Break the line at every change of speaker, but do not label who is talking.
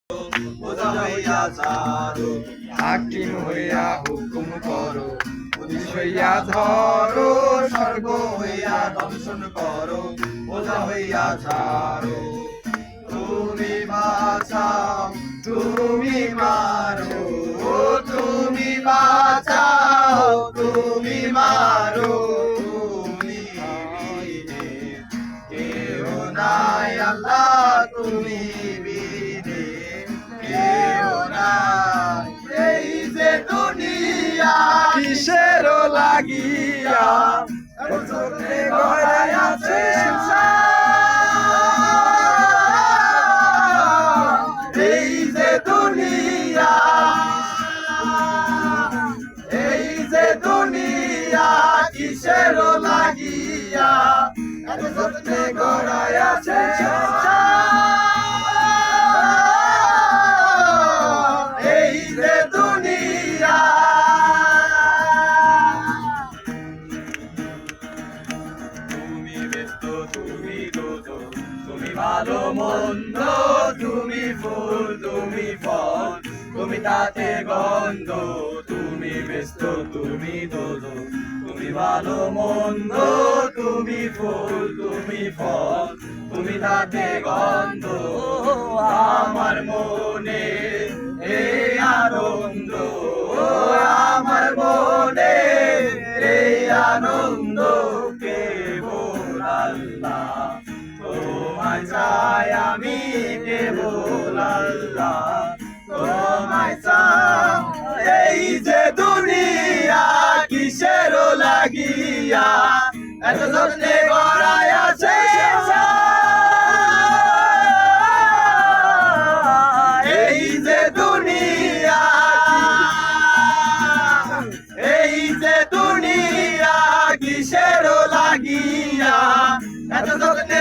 বোঝা হইয়া ছাড়ো,
হাকিম হইয়া হুকুম করো, পুলিশ হইয়া ধরো,
স্বর্গ হইয়া দর্শন করো, বোঝা হইয়া ছাড়ো। তুমি বাঁচাও, তুমি মারো, তুমি বাঁচাও, তুমি মারো, তুমি বিনে কেউ নাই আল্লাহ, তুমি বিনে কেউ নাই। এই যে দুনিয়া
কিসের লাগিয়া
চোখে গড়াই আছে এই যে দুনিয়া, এই যে দুনিয়া কিসের লাগিয়া এত চোখে গড়াই আছে এই যে দুনিয়া। তুমি ব্যস্ত, তুমি দোষো, তুমি ভালো মন্দ, তুমি ফুল, তুমি ফল, তুমি তাতে গন্ধ। তুমি ব্যস্ত, তুমি দোষো, তুমি ভালো মন্দ, তুমি ফুল, তুমি ফল, তুমি তাতে গন্ধ। আমার মনে এই আনন্দ, আমার মনে এই আনন্দ কেবল আল্লাহ, তোমায় চাই আমি কেবল আল্লাহ, তোমায় চাই। এই যে দুনিয়া কিসের লাগিয়া এত যত্নে গড়াই আছে এই যে দুনিয়া, এই যে দুনিয়া কিসের লাগিয়া এত যত্নে